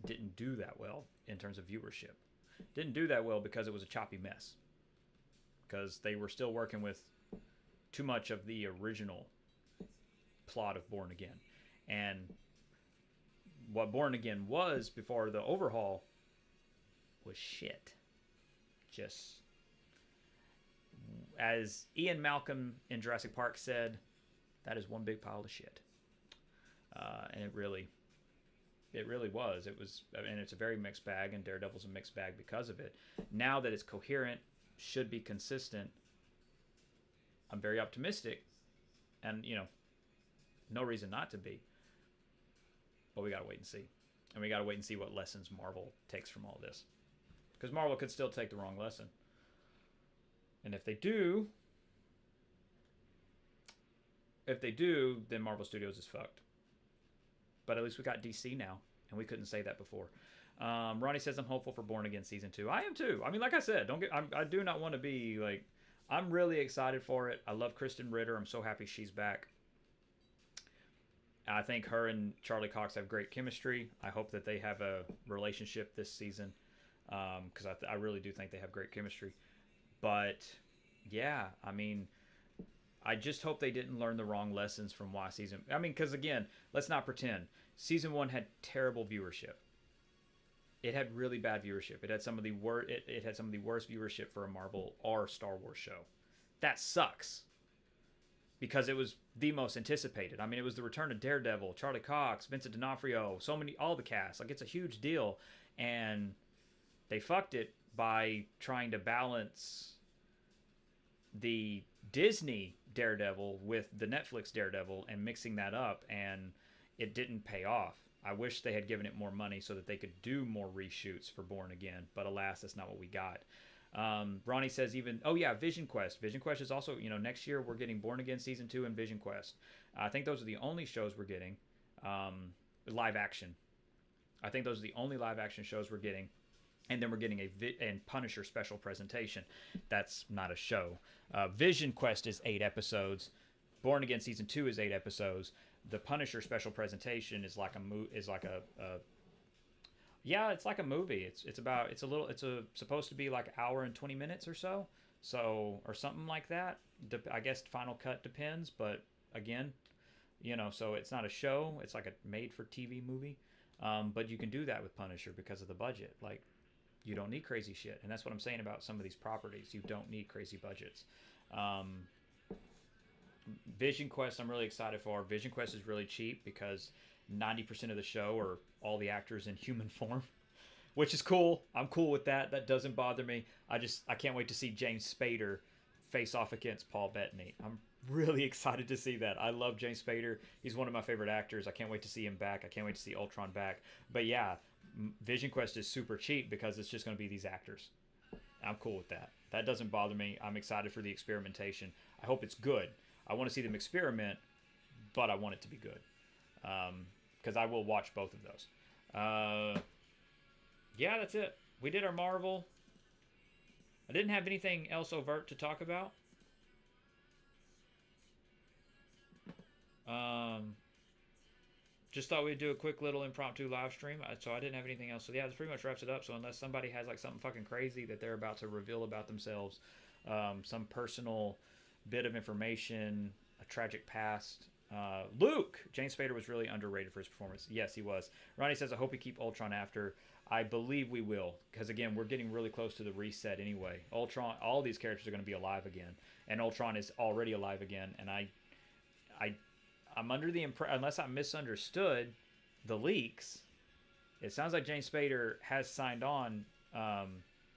didn't do that well in terms of viewership. Didn't do that well because it was a choppy mess. Because they were still working with too much of the original plot of Born Again. And what Born Again was before the overhaul was shit. Just, as Ian Malcolm in Jurassic Park said, that is one big pile of shit. And it really was. It was, and it's a very mixed bag, and Daredevil's a mixed bag because of it. Now that it's coherent, should be consistent, I'm very optimistic, and no reason not to be. But we gotta wait and see, and we gotta wait and see what lessons Marvel takes from all this, because Marvel could still take the wrong lesson, and if they do, then Marvel Studios is fucked. But at least we got DC now, and we couldn't say that before. Ronnie says, I'm hopeful for Born Again Season 2. I am too. I mean, like I said, I do not want to be like... I'm really excited for it. I love Kristen Ritter. I'm so happy she's back. I think her and Charlie Cox have great chemistry. I hope that they have a relationship this season, because I really do think they have great chemistry. But, yeah, I mean... I just hope they didn't learn the wrong lessons from why season... I mean, because again, let's not pretend. Season 1 had terrible viewership. It had really bad viewership. It had some of the worst viewership for a Marvel or Star Wars show. That sucks. Because it was the most anticipated. I mean, it was the return of Daredevil, Charlie Cox, Vincent D'Onofrio, all the cast. Like, it's a huge deal. And they fucked it by trying to balance the Disney Daredevil with the Netflix Daredevil and mixing that up, and it didn't pay off. I wish they had given it more money so that they could do more reshoots for Born Again, but alas, that's not what we got. Ronnie says Vision Quest. Vision Quest is also, next year we're getting Born Again Season 2 and Vision Quest. I think those are the only shows we're getting. Live action. I think those are the only live action shows we're getting. And then we're getting a Punisher special presentation. That's not a show. Vision Quest is 8 episodes. Born Again Season 2 is 8 episodes. The Punisher special presentation is like a movie. It's like a movie. It's supposed to be like an hour and 20 minutes or so. Or something like that. I guess Final Cut depends, but again, so it's not a show. It's like a made-for-TV movie. But you can do that with Punisher because of the budget. Like, you don't need crazy shit. And that's what I'm saying about some of these properties. You don't need crazy budgets. Vision Quest, I'm really excited for. Vision Quest is really cheap because 90% of the show are all the actors in human form, which is cool. I'm cool with that. That doesn't bother me. I can't wait to see James Spader face off against Paul Bettany. I'm really excited to see that. I love James Spader. He's one of my favorite actors. I can't wait to see him back. I can't wait to see Ultron back. But yeah, Vision Quest is super cheap because it's just going to be these actors. I'm cool with that. That doesn't bother me. I'm excited for the experimentation. I hope it's good. I want to see them experiment, but I want it to be good. Because I will watch both of those. Yeah, that's it. We did our Marvel. I didn't have anything else overt to talk about. Just thought we'd do a quick little impromptu live stream, so I didn't have anything else. So yeah, this pretty much wraps it up. So unless somebody has like something fucking crazy that they're about to reveal about themselves, some personal bit of information, a tragic past, Luke, James Spader was really underrated for his performance. Yes, he was. Ronnie says, I hope we keep Ultron after. I believe we will, because again, we're getting really close to the reset anyway. Ultron, all these characters are going to be alive again, and Ultron is already alive again. And I, I'm under the impression, unless I misunderstood the leaks, it sounds like James Spader has signed on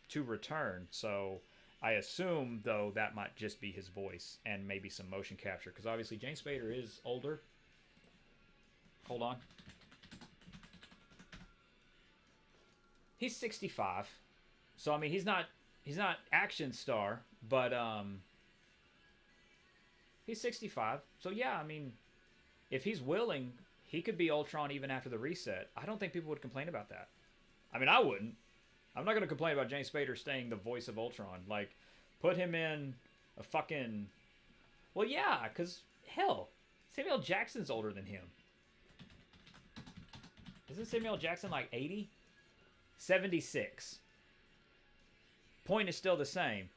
to return. So I assume, though, that might just be his voice and maybe some motion capture, because obviously James Spader is older. Hold on. He's 65. So I mean, he's not action star, but he's 65. So yeah, I mean, if he's willing, he could be Ultron even after the reset. I don't think people would complain about that. I mean, I wouldn't. I'm not going to complain about James Spader staying the voice of Ultron. Like, put him in a fucking... Well, yeah, because, hell, Samuel Jackson's older than him. Isn't Samuel Jackson like 80? 76. Point is still the same.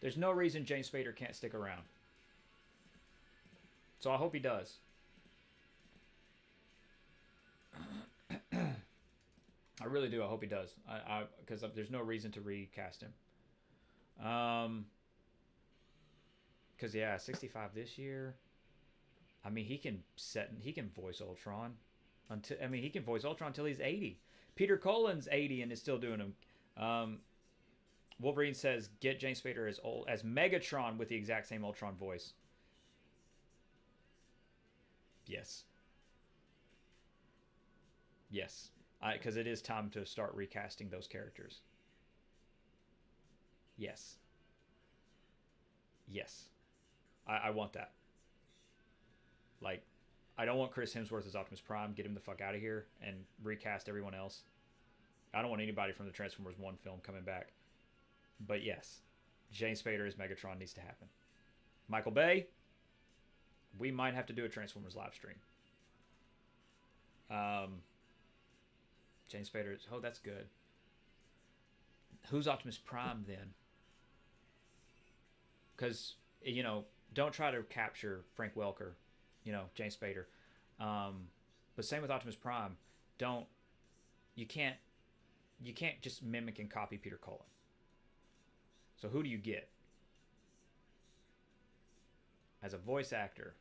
There's no reason James Spader can't stick around. So I hope he does. I really do. I hope he does. Because there's no reason to recast him. Because yeah, 65 this year. I mean, he can voice Ultron he can voice Ultron until he's 80. Peter Cullen's 80 and is still doing them. Wolverine says get James Spader as Megatron with the exact same Ultron voice. Yes. Yes. Because it is time to start recasting those characters. Yes. Yes. I want that. Like, I don't want Chris Hemsworth as Optimus Prime. Get him the fuck out of here and recast everyone else. I don't want anybody from the Transformers 1 film coming back. But yes, James Spader as Megatron needs to happen. Michael Bay, we might have to do a Transformers live stream. James Spader, oh, that's good. Who's Optimus Prime then? Because, don't try to capture Frank Welker, James Spader. But same with Optimus Prime. You can't just mimic and copy Peter Cullen. So who do you get? As a voice actor,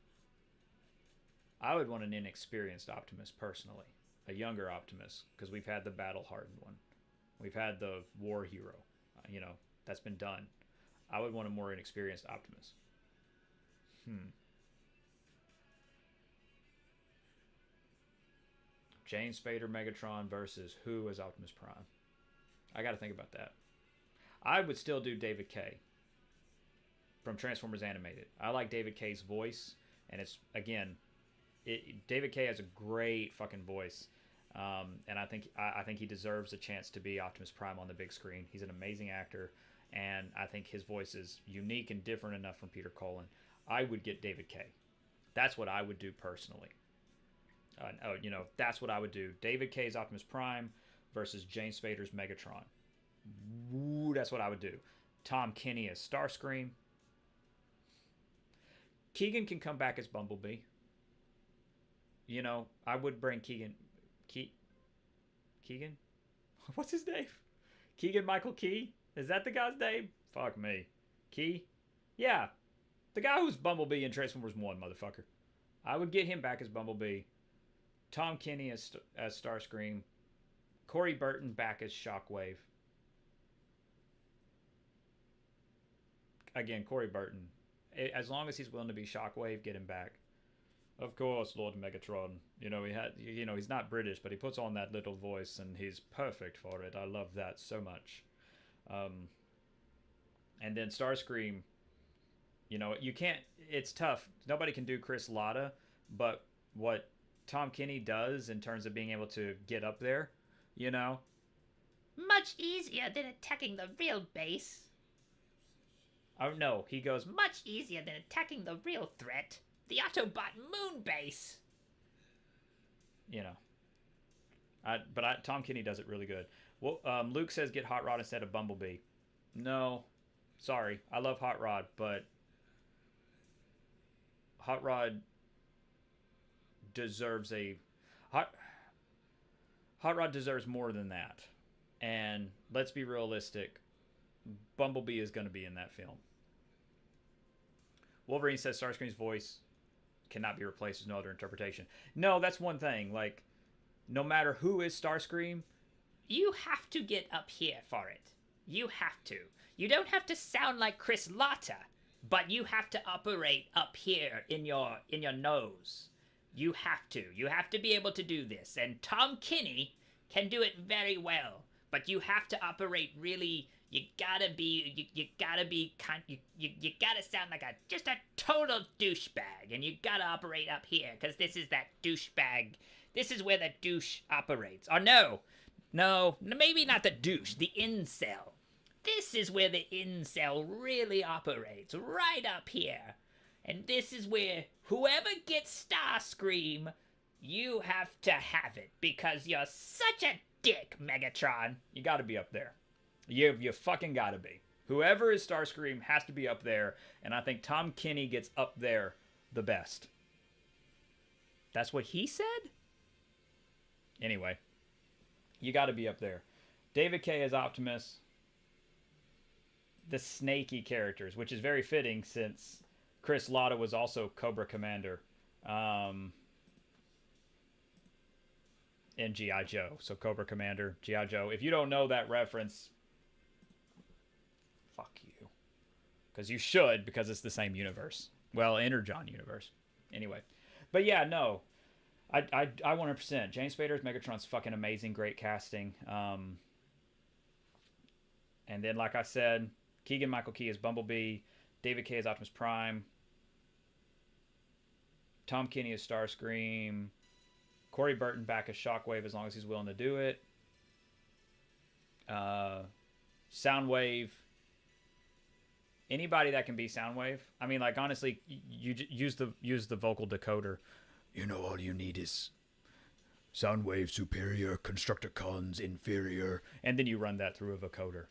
I would want an inexperienced Optimus personally. A younger Optimus, because we've had the battle-hardened one. We've had the war hero. That's been done. I would want a more inexperienced Optimus. James Spader Megatron versus who as Optimus Prime? I got to think about that. I would still do David Kaye from Transformers Animated. I like David Kaye's voice, and it's, again, David Kaye has a great fucking voice, and I think he deserves a chance to be Optimus Prime on the big screen. He's an amazing actor, and I think his voice is unique and different enough from Peter Cullen. I would get David Kaye. That's what I would do personally. That's what I would do. David Kaye's Optimus Prime versus James Spader's Megatron. Ooh, that's what I would do. Tom Kenny as Starscream. Keegan can come back as Bumblebee. I would bring Keegan. Keegan? What's his name? Keegan Michael Key? Is that the guy's name? Fuck me. Key? Yeah. The guy who's Bumblebee in Transformers 1, motherfucker. I would get him back as Bumblebee. Tom Kenny as Starscream. Corey Burton back as Shockwave. Again, Corey Burton. As long as he's willing to be Shockwave, get him back. Of course, Lord Megatron. He's not British, but he puts on that little voice, and he's perfect for it. I love that so much. And then Starscream, you can't... It's tough. Nobody can do Chris Latta, but what Tom Kenny does in terms of being able to get up there, Much easier than attacking the real base. Oh, no. He goes, Much easier than attacking the real threat. The Autobot moon base. Tom Kenny does it really good. Well, Luke says get Hot Rod instead of Bumblebee. No. Sorry. I love Hot Rod, but Hot Rod deserves a Hot Rod deserves more than that. And let's be realistic. Bumblebee is going to be in that film. Wolverine says Starscream's voice cannot be replaced with no other interpretation. No, that's one thing. Like, no matter who is Starscream, you have to get up here for it. You have to. You don't have to sound like Chris Latta, but you have to operate up here in your nose. You have to. You have to be able to do this. And Tom Kenny can do it very well, but you have to operate really. You gotta sound like just a total douchebag, and you gotta operate up here, because this is that douchebag. This is where the douche operates. Or no, maybe not the douche, the incel. This is where the incel really operates, right up here. And this is where whoever gets Starscream, you have to have it, because you're such a dick, Megatron. You gotta be up there. You fucking gotta be. Whoever is Starscream has to be up there, and I think Tom Kenny gets up there the best. That's what he said? Anyway, you gotta be up there. David Kaye as Optimus. The snaky characters, which is very fitting since Chris Latta was also Cobra Commander in G.I. Joe. So Cobra Commander, G.I. Joe. If you don't know that reference, fuck you. Because you should, because it's the same universe. Well, Energon universe. Anyway. But yeah, no. I 100%. James Spader's Megatron's fucking amazing. Great casting. And then, like I said, Keegan-Michael Key as Bumblebee. David Kaye as Optimus Prime. Tom Kenny as Starscream. Corey Burton back as Shockwave as long as he's willing to do it. Soundwave. Anybody that can be Soundwave. I mean, like, honestly, you use the vocal decoder. You know, all you need is Soundwave superior, Constructicons inferior, and then you run that through a vocoder,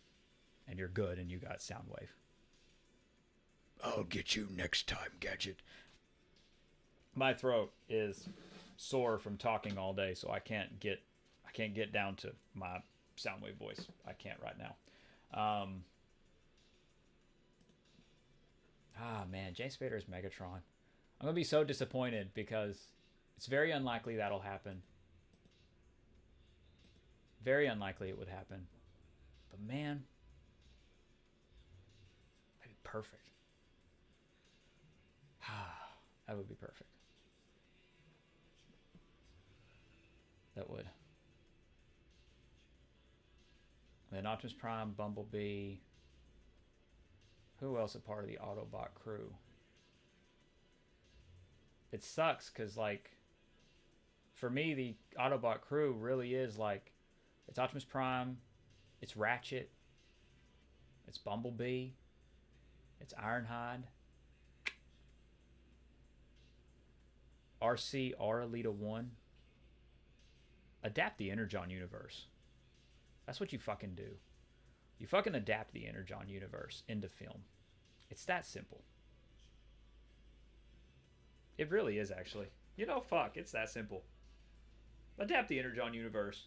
and you're good, and you got Soundwave. I'll get you next time, Gadget. My throat is sore from talking all day, so I can't get down to my Soundwave voice. I can't right now. Man, James Spader is Megatron. I'm gonna be so disappointed because it's very unlikely that'll happen. Very unlikely it would happen. But man, that'd be perfect. That would be perfect. That would. And then Optimus Prime, Bumblebee. Who else a part of the Autobot crew? It sucks because, like, for me, the Autobot crew really is like, it's Optimus Prime, it's Ratchet, it's Bumblebee, it's Ironhide, RC or Elita 1. Adapt the Energon universe. That's what you fucking do. You fucking adapt the Energon universe into film. It's that simple. It really is, actually. You know, fuck, it's that simple. Adapt the Energon universe.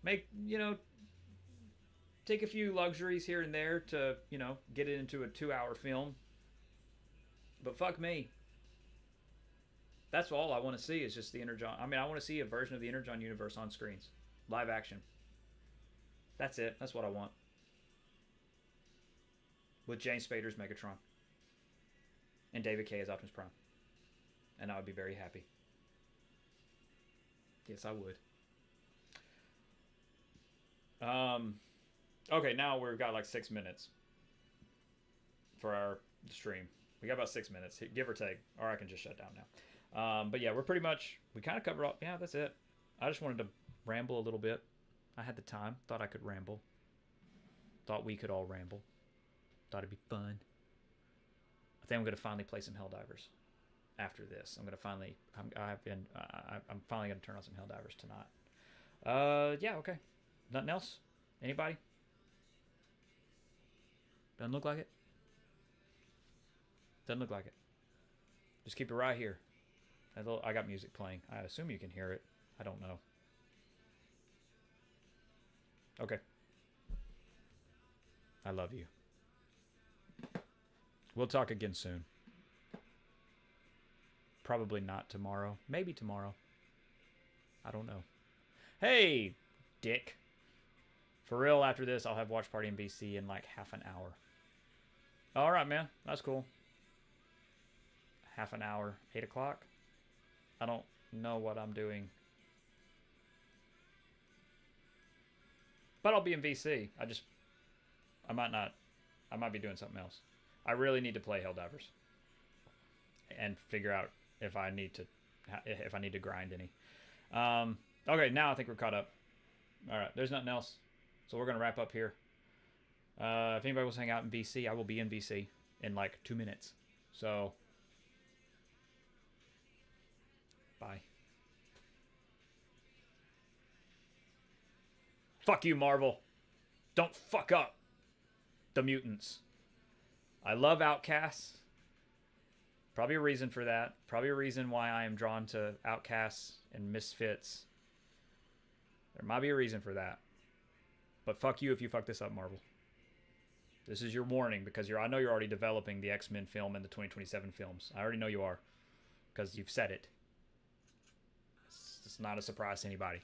Make, take a few luxuries here and there to, get it into a 2-hour film. But fuck me. That's all I want to see is just the Energon. I mean, I want to see a version of the Energon universe on screens. Live action. That's it. That's what I want. With James Spader's Megatron. And David Kaye as Optimus Prime. And I would be very happy. Yes, I would. Okay, now we've got like 6 minutes for our stream. We got about 6 minutes, give or take. Or I can just shut down now. But yeah, we kind of covered all. Yeah, that's it. I just wanted to ramble a little bit. I had the time. Thought I could ramble. Thought we could all ramble. Thought it'd be fun. I think I'm going to finally play some Helldivers after this. I'm finally going to turn on some Helldivers tonight. Yeah, okay. Nothing else? Anybody? Doesn't look like it? Doesn't look like it. Just keep it right here. I got music playing. I assume you can hear it. I don't know. Okay. I love you. We'll talk again soon. Probably not tomorrow. Maybe tomorrow. I don't know. Hey, dick. For real, after this, I'll have Watch Party in BC in like half an hour. All right, man. That's cool. Half an hour. 8 o'clock? I don't know what I'm doing. But I'll be in VC. I might not. I might be doing something else. I really need to play Helldivers. And figure out if I need to grind any. Okay, now I think we're caught up. All right, there's nothing else. So we're going to wrap up here. If anybody wants to hang out in VC, I will be in VC in like 2 minutes. So, bye. Fuck you, Marvel. Don't fuck up the mutants. I love Outcasts. Probably a reason for that. Probably a reason why I am drawn to Outcasts and Misfits. There might be a reason for that. But fuck you if you fuck this up, Marvel. This is your warning because I know you're already developing the X-Men film and the 2027 films. I already know you are because you've said it. It's not a surprise to anybody.